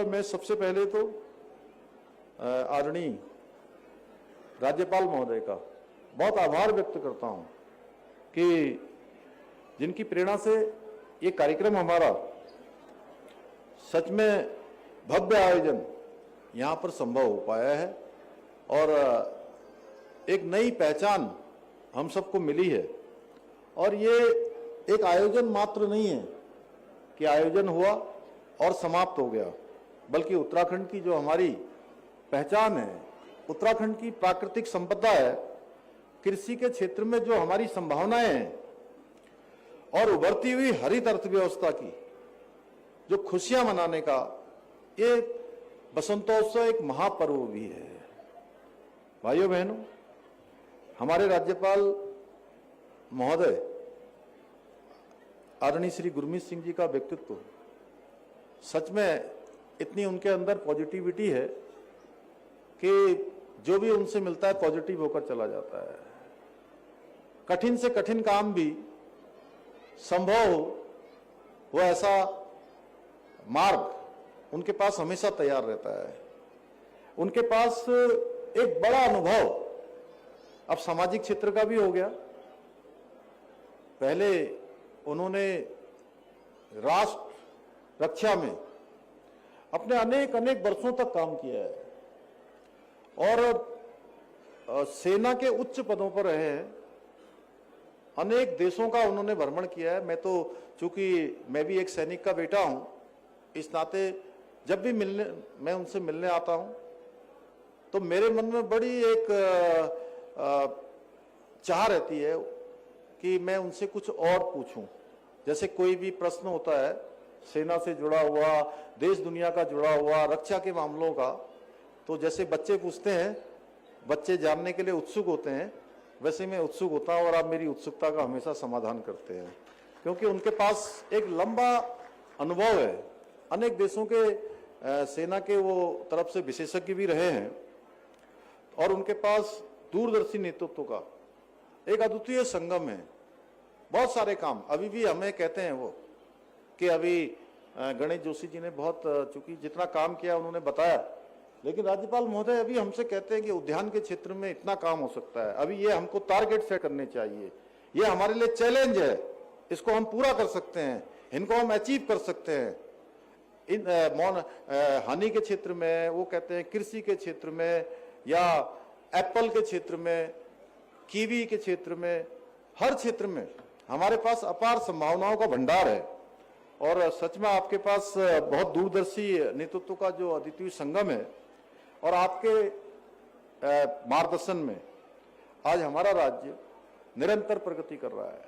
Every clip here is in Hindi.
मैं सबसे पहले तो आदरणीय राज्यपाल महोदय का बहुत आभार व्यक्त करता हूं कि जिनकी प्रेरणा से ये कार्यक्रम हमारा सच में भव्य आयोजन यहाँ पर संभव हो पाया है और एक नई पहचान हम सबको मिली है। और ये एक आयोजन मात्र नहीं है कि आयोजन हुआ और समाप्त हो गया, बल्कि उत्तराखंड की जो हमारी पहचान है, उत्तराखंड की प्राकृतिक संपदा है, कृषि के क्षेत्र में जो हमारी संभावनाएं हैं और उभरती हुई हरित अर्थव्यवस्था की जो खुशियां मनाने का ये बसंतोत्सव एक महापर्व भी है। भाइयों बहनों, हमारे राज्यपाल महोदय आदरणीय श्री गुरमीत सिंह जी का व्यक्तित्व सच में इतनी उनके अंदर पॉजिटिविटी है कि जो भी उनसे मिलता है पॉजिटिव होकर चला जाता है। कठिन से कठिन काम भी संभव हो वो ऐसा मार्ग उनके पास हमेशा तैयार रहता है। उनके पास एक बड़ा अनुभव अब सामाजिक क्षेत्र का भी हो गया। पहले उन्होंने राष्ट्र रक्षा में अपने अनेक वर्षों तक काम किया है और सेना के उच्च पदों पर रहे हैं। अनेक देशों का उन्होंने भ्रमण किया है। मैं तो चूंकि मैं भी एक सैनिक का बेटा हूं, इस नाते जब भी मैं उनसे मिलने आता हूं तो मेरे मन में बड़ी एक चाह रहती है कि मैं उनसे कुछ और पूछूं। जैसे कोई भी प्रश्न होता है सेना से जुड़ा हुआ, देश दुनिया का जुड़ा हुआ, रक्षा के मामलों का, तो जैसे बच्चे पूछते हैं, बच्चे जानने के लिए उत्सुक होते हैं, वैसे मैं उत्सुक होता हूं और आप मेरी उत्सुकता का हमेशा समाधान करते हैं, क्योंकि उनके पास एक लंबा अनुभव है। अनेक देशों के सेना के वो तरफ से विशेषज्ञ भी रहे हैं और उनके पास दूरदर्शी नेतृत्व का एक अद्वितीय संगम है। बहुत सारे काम अभी भी हमें कहते हैं वो कि अभी गणेश जोशी जी ने बहुत चूंकि जितना काम किया उन्होंने बताया, लेकिन राज्यपाल महोदय अभी हमसे कहते हैं कि उद्यान के क्षेत्र में इतना काम हो सकता है, अभी ये हमको टारगेट सेट करने चाहिए, ये हमारे लिए चैलेंज है, इसको हम पूरा कर सकते हैं, इनको हम अचीव कर सकते हैं। इन हानि के क्षेत्र में वो कहते हैं, कृषि के क्षेत्र में या एप्पल के क्षेत्र में, कीवी के क्षेत्र में, हर क्षेत्र में हमारे पास अपार संभावनाओं का भंडार है। और सच में आपके पास बहुत दूरदर्शी नेतृत्व का जो अद्वितीय संगम है और आपके मार्गदर्शन में आज हमारा राज्य निरंतर प्रगति कर रहा है।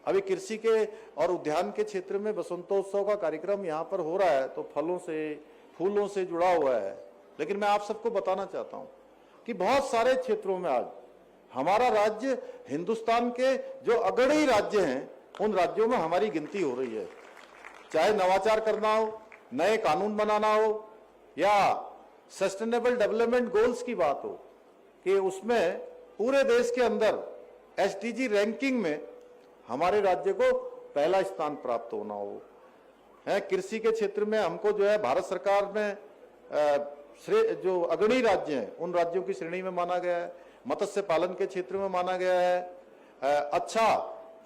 अभी कृषि के और उद्यान के क्षेत्र में बसंतोत्सव का कार्यक्रम यहाँ पर हो रहा है, तो फलों से फूलों से जुड़ा हुआ है। लेकिन मैं आप सबको बताना चाहता हूँ कि बहुत सारे क्षेत्रों में आज हमारा राज्य हिंदुस्तान के जो अग्रणी राज्य हैं उन राज्यों में हमारी गिनती हो रही है। चाहे नवाचार करना हो, नए कानून बनाना हो या सस्टेनेबल डेवलपमेंट गोल्स की बात हो कि उसमें पूरे देश के अंदर एसडीजी रैंकिंग में हमारे राज्य को पहला स्थान प्राप्त होना हो। है कृषि के क्षेत्र में हमको जो है भारत सरकार में जो अग्रणी राज्य हैं उन राज्यों की श्रेणी में माना गया है। मत्स्य पालन के क्षेत्र में माना गया है। अच्छा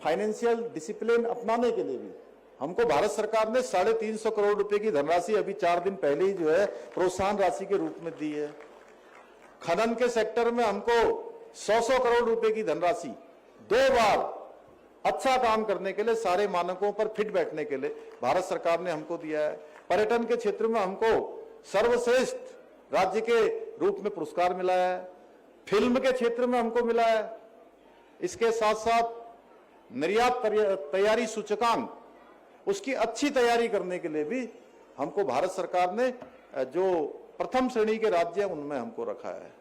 फाइनेंशियल डिसिप्लिन अपनाने के लिए भी हमको भारत सरकार ने 350 करोड़ रुपए की धनराशि अभी 4 दिन पहले ही जो है प्रोत्साहन राशि के रूप में दी है। खनन के सेक्टर में हमको 100 करोड़ रुपए की धनराशि 2 बार अच्छा काम करने के लिए, सारे मानकों पर फिट बैठने के लिए भारत सरकार ने हमको दिया है। पर्यटन के क्षेत्र में हमको सर्वश्रेष्ठ राज्य के रूप में पुरस्कार मिला है। फिल्म के क्षेत्र में हमको मिला है। इसके साथ साथ निर्यात तैयारी सूचकांक, उसकी अच्छी तैयारी करने के लिए भी हमको भारत सरकार ने जो प्रथम श्रेणी के राज्य हैं उनमें हमको रखा है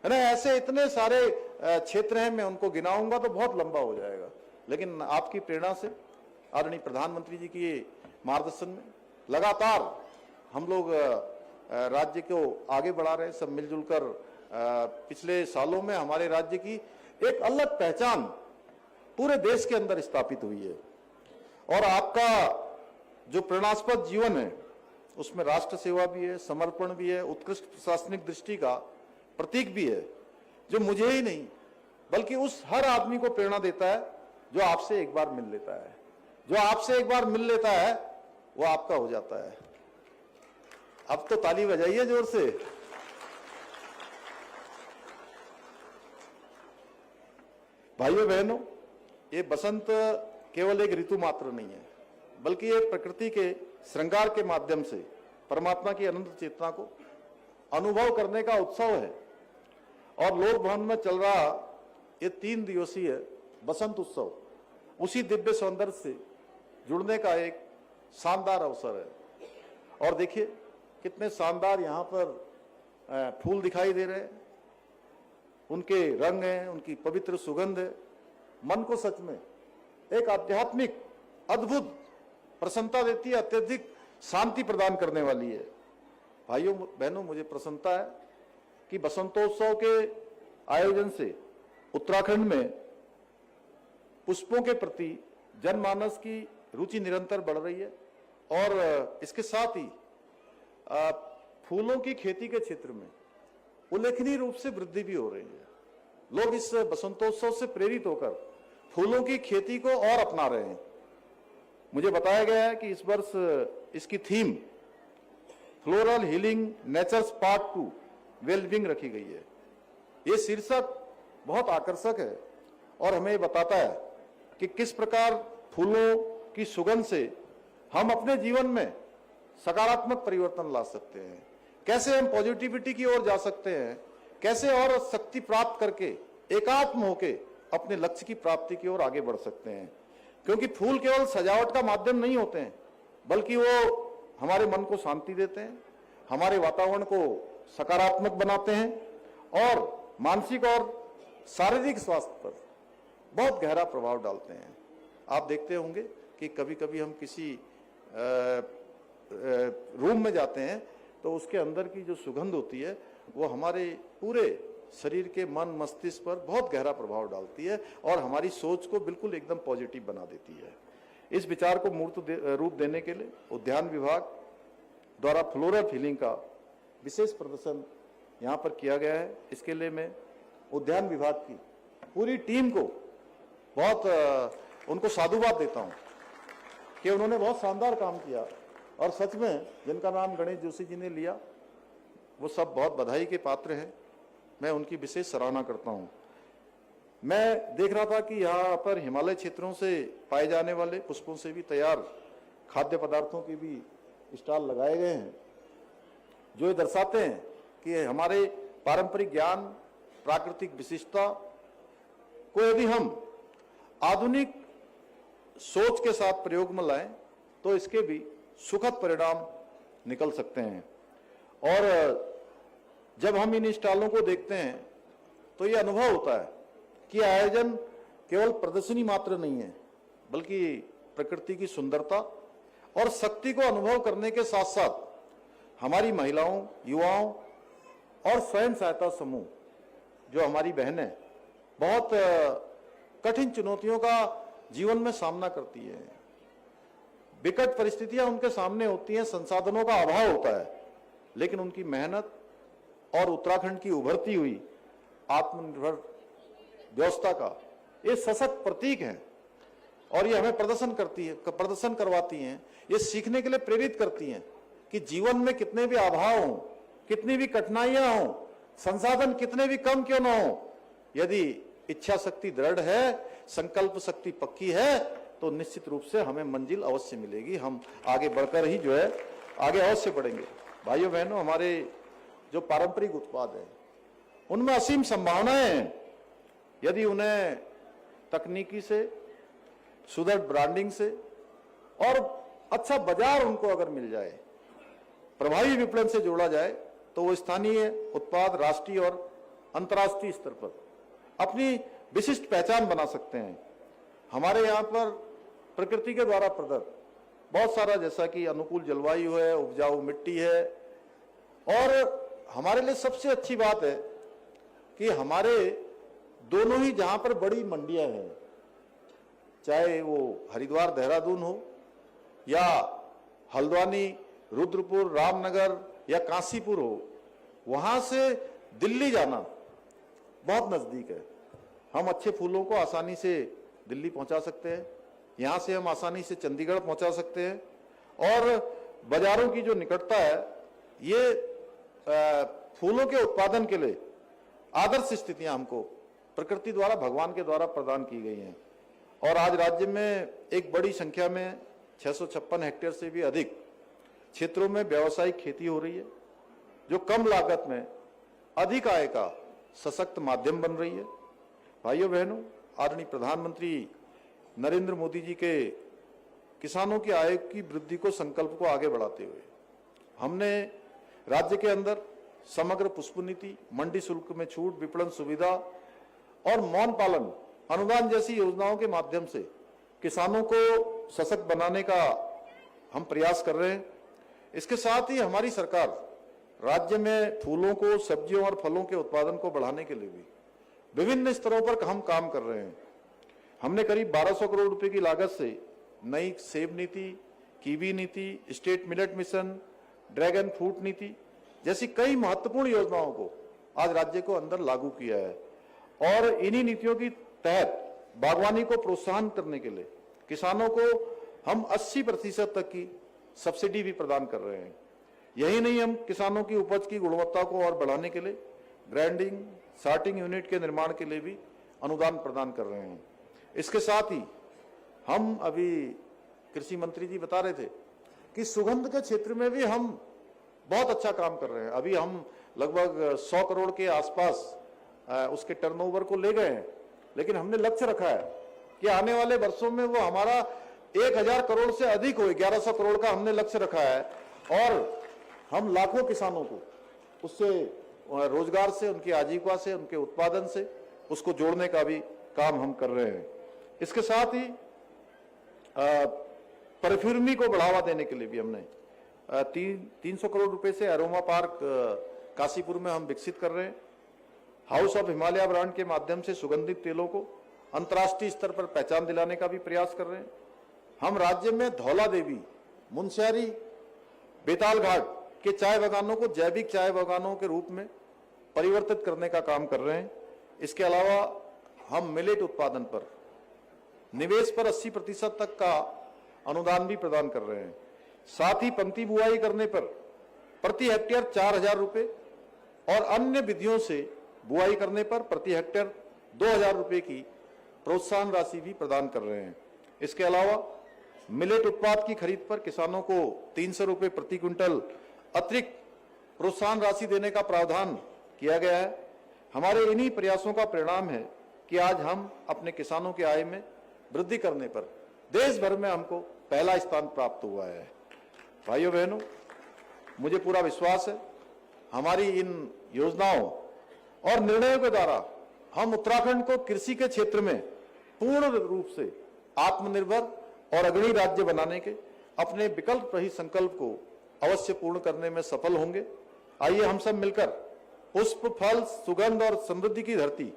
ना। ऐसे इतने सारे क्षेत्र हैं, मैं उनको गिनाऊंगा तो बहुत लंबा हो जाएगा। लेकिन आपकी प्रेरणा से आदरणीय प्रधानमंत्री जी की मार्गदर्शन में लगातार हम लोग राज्य को आगे बढ़ा रहे हैं। सब मिलजुल कर पिछले सालों में हमारे राज्य की एक अलग पहचान पूरे देश के अंदर स्थापित हुई है। और आपका जो प्रेरणास्पद जीवन है उसमें राष्ट्र सेवा भी है, समर्पण भी है, उत्कृष्ट प्रशासनिक दृष्टि का प्रतीक भी है, जो मुझे ही नहीं बल्कि उस हर आदमी को प्रेरणा देता है जो आपसे एक बार मिल लेता है। जो आपसे एक बार मिल लेता है वो आपका हो जाता है। अब तो ताली बजाइए जोर से। भाइयों बहनों, ये बसंत केवल एक ऋतु मात्र नहीं है, बल्कि ये प्रकृति के श्रृंगार के माध्यम से परमात्मा की अनंत चेतना को अनुभव करने का उत्सव है। और लोक भवन में चल रहा ये 3 दिवसीय बसंत उत्सव उसी दिव्य सौंदर्य से जुड़ने का एक शानदार अवसर है। और देखिए कितने शानदार यहाँ पर फूल दिखाई दे रहे हैं, उनके रंग हैं, उनकी पवित्र सुगंध है, मन को सच में एक आध्यात्मिक अद्भुत प्रसन्नता देती है, अत्यधिक शांति प्रदान करने वाली है। भाइयों बहनों, मुझे प्रसन्नता है कि बसंतोत्सव के आयोजन से उत्तराखंड में पुष्पों के प्रति जनमानस की रुचि निरंतर बढ़ रही है और इसके साथ ही फूलों की खेती के क्षेत्र में उल्लेखनीय रूप से वृद्धि भी हो रही है। लोग इस बसंतोत्सव से प्रेरित होकर फूलों की खेती को और अपना रहे हैं। मुझे बताया गया है कि इस वर्ष इसकी theme floral healing nature's part 2 wellbeing रखी गई है। ये शीर्षक बहुत आकर्षक है और हमें बताता है कि किस प्रकार फूलों की सुगंध से हम अपने जीवन में सकारात्मक परिवर्तन ला सकते हैं, कैसे हम पॉजिटिविटी की ओर जा सकते हैं, कैसे और शक्ति प्राप्त करके एकात्म होके अपने लक्ष्य की प्राप्ति की ओर आगे बढ़ सकते हैं। क्योंकि फूल केवल सजावट का माध्यम नहीं होते हैं, बल्कि वो हमारे मन को शांति देते हैं, हमारे वातावरण को सकारात्मक बनाते हैं और मानसिक और शारीरिक स्वास्थ्य पर बहुत गहरा प्रभाव डालते हैं। आप देखते होंगे कि कभी कभी हम किसी रूम में जाते हैं तो उसके अंदर की जो सुगंध होती है वो हमारे पूरे शरीर के मन मस्तिष्क पर बहुत गहरा प्रभाव डालती है और हमारी सोच को बिल्कुल एकदम पॉजिटिव बना देती है। इस विचार को मूर्त रूप देने के लिए उद्यान विभाग द्वारा फ्लोरल हीलिंग का विशेष प्रदर्शन यहाँ पर किया गया है। इसके लिए मैं उद्यान विभाग की पूरी टीम को बहुत उनको साधुवाद देता हूँ कि उन्होंने बहुत शानदार काम किया और सच में जिनका नाम गणेश जोशी जी ने लिया वो सब बहुत बधाई के पात्र हैं। मैं उनकी विशेष सराहना करता हूँ। मैं देख रहा था कि यहाँ पर हिमालय क्षेत्रों से पाए जाने वाले पुष्पों से भी तैयार खाद्य पदार्थों के भी स्टॉल लगाए गए हैं, जो ये दर्शाते हैं कि हमारे पारंपरिक ज्ञान, प्राकृतिक विशिष्टता को यदि हम आधुनिक सोच के साथ प्रयोग में लाएं तो इसके भी सुखद परिणाम निकल सकते हैं। और जब हम इन स्टॉलों को देखते हैं तो ये अनुभव होता है कि आयोजन केवल प्रदर्शनी मात्र नहीं है, बल्कि प्रकृति की सुंदरता और शक्ति को अनुभव करने के साथ साथ हमारी महिलाओं, युवाओं और स्वयं सहायता समूह जो हमारी बहनें बहुत कठिन चुनौतियों का जीवन में सामना करती है। विकट परिस्थितियां उनके सामने होती हैं, संसाधनों का अभाव होता है, लेकिन उनकी मेहनत और उत्तराखंड की उभरती हुई आत्मनिर्भर व्यवस्था का ये सशक्त प्रतीक है और ये हमें प्रदर्शन करवाती हैं। ये सीखने के लिए प्रेरित करती हैं कि जीवन में कितने भी अभाव हों, कितनी भी कठिनाइयां हों, संसाधन कितने भी कम क्यों ना हो, यदि इच्छा शक्ति दृढ़ है, संकल्प शक्ति पक्की है, तो निश्चित रूप से हमें मंजिल अवश्य मिलेगी। हम आगे बढ़कर ही जो है आगे अवश्य बढ़ेंगे। भाइयों बहनों, हमारे जो पारंपरिक उत्पाद हैं उनमें असीम संभावनाएं हैं यदि उन्हें तकनीकी से, सुदृढ़ ब्रांडिंग से और अच्छा बाजार उनको अगर मिल जाए, प्रभावी विपणन से जोड़ा जाए, तो वो स्थानीय उत्पाद राष्ट्रीय और अंतर्राष्ट्रीय स्तर पर अपनी विशिष्ट पहचान बना सकते हैं। हमारे यहाँ पर प्रकृति के द्वारा प्रदत्त बहुत सारा, जैसा कि अनुकूल जलवायु है, उपजाऊ मिट्टी है, और हमारे लिए सबसे अच्छी बात है कि हमारे दोनों ही जहां पर बड़ी मंडियां हैं, चाहे वो हरिद्वार देहरादून हो या हल्द्वानी रुद्रपुर, रामनगर या काशीपुर हो, वहां से दिल्ली जाना बहुत नजदीक है। हम अच्छे फूलों को आसानी से दिल्ली पहुंचा सकते हैं, यहां से हम आसानी से चंडीगढ़ पहुंचा सकते हैं, और बाजारों की जो निकटता है ये फूलों के उत्पादन के लिए आदर्श स्थितियां हमको प्रकृति द्वारा, भगवान के द्वारा प्रदान की गई हैं। और आज राज्य में एक बड़ी संख्या में 656 हेक्टेयर से भी अधिक क्षेत्रों में व्यावसायिक खेती हो रही है, जो कम लागत में अधिक आय का सशक्त माध्यम बन रही है। भाइयों बहनों, आदरणीय प्रधानमंत्री नरेंद्र मोदी जी के किसानों की आय की वृद्धि को संकल्प को आगे बढ़ाते हुए हमने राज्य के अंदर समग्र पुष्प नीति, मंडी शुल्क में छूट, विपणन सुविधा और मौन पालन अनुदान जैसी योजनाओं के माध्यम से किसानों को सशक्त बनाने का हम प्रयास कर रहे हैं। इसके साथ ही हमारी सरकार राज्य में फूलों को, सब्जियों और फलों के उत्पादन को बढ़ाने के लिए भी विभिन्न स्तरों पर हम काम कर रहे हैं। हमने करीब 1200 करोड़ रुपए की लागत से नई सेब नीति, कीवी नीति, state millet mission, dragon fruit नीति जैसी कई महत्वपूर्ण योजनाओं को आज राज्य को अंदर लागू किया है। और इन्हीं नीतियों की तहत बागवानी को प्रोत्साहन करने के लिए किसानों को हम 80% तक की सब्सिडी भी प्रदान कर रहे हैं। यही नहीं, हम किसानों की उपज की गुणवत्ता को और बढ़ाने के लिए ग्राइंडिंग, सॉर्टिंग यूनिट के निर्माण के लिए भी अनुदान प्रदान कर रहे हैं। इसके साथ ही हम अभी कृषि मंत्री जी बता रहे थे कि सुगंध के क्षेत्र में भी हम बहुत अच्छा काम कर रहे हैं। अभी हम लगभग 100 करोड़ के आसपास उसके टर्नओवर को ले गए हैं, लेकिन हमने लक्ष्य रखा है कि आने वाले वर्षों में वो हमारा 1000 करोड़ से अधिक हो, 1100 करोड़ का हमने लक्ष्य रखा है, और हम लाखों किसानों को उससे रोजगार से, उनकी आजीविका से, उनके उत्पादन से उसको जोड़ने का भी काम हम कर रहे हैं। इसके साथ ही परफ्यूमी को बढ़ावा देने के लिए भी हमने 300 करोड़ रुपए से अरोमा पार्क काशीपुर में हम विकसित कर रहे हैं। हाउस ऑफ हिमालय ब्रांड के माध्यम से सुगंधित तेलों को अंतर्राष्ट्रीय स्तर पर पहचान दिलाने का भी प्रयास कर रहे हैं। हम राज्य में धौला देवी, मुनस्यारी, बेताल घाट के चाय बागानों को जैविक चाय बागानों के रूप में परिवर्तित करने का काम कर रहे हैं। इसके अलावा हम मिलेट उत्पादन पर निवेश पर 80% तक का अनुदान भी प्रदान कर रहे हैं। साथ ही पंक्ति बुआई करने पर प्रति हेक्टेयर 4000 रुपए और अन्य विधियों से बुआई करने पर प्रति हेक्टेयर 2000 रुपए की प्रोत्साहन राशि भी प्रदान कर रहे हैं। इसके अलावा मिलेट उत्पाद की खरीद पर किसानों को 300 रुपए प्रति क्विंटल अतिरिक्त प्रोत्साहन राशि देने का प्रावधान किया गया है। हमारे इन्हीं प्रयासों का परिणाम है कि आज हम अपने किसानों की आय में वृद्धि करने पर देश भर में हमको पहला स्थान प्राप्त हुआ है। भाइयों बहनों, मुझे पूरा विश्वास है हमारी इन योजनाओं और निर्णयों के द्वारा हम उत्तराखंड को कृषि के क्षेत्र में पूर्ण रूप से आत्मनिर्भर और अग्रणी राज्य बनाने के अपने विकल्प रहित संकल्प को अवश्य पूर्ण करने में सफल होंगे। आइए हम सब मिलकर पुष्प, फल, सुगंध और समृद्धि की धरती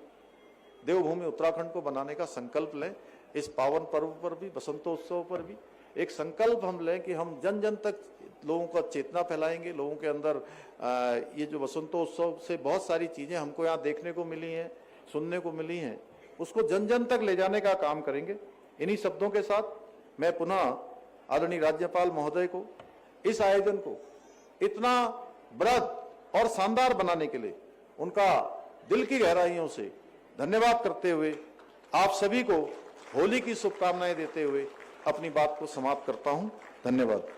देवभूमि उत्तराखंड को बनाने का संकल्प लें। इस पावन पर्व पर भी, बसंतोत्सव पर भी एक संकल्प हम लें कि हम जन जन तक लोगों का चेतना फैलाएंगे। लोगों के अंदर ये जो बसंतोत्सव से बहुत सारी चीजें हमको यहाँ देखने को मिली हैं, सुनने को मिली हैं, उसको जन जन तक ले जाने का काम करेंगे। इन्हीं शब्दों के साथ मैं पुनः आदरणीय राज्यपाल महोदय को इस आयोजन को इतना बृहद और शानदार बनाने के लिए उनका दिल की गहराइयों से धन्यवाद करते हुए आप सभी को होली की शुभकामनाएं देते हुए अपनी बात को समाप्त करता हूं। धन्यवाद।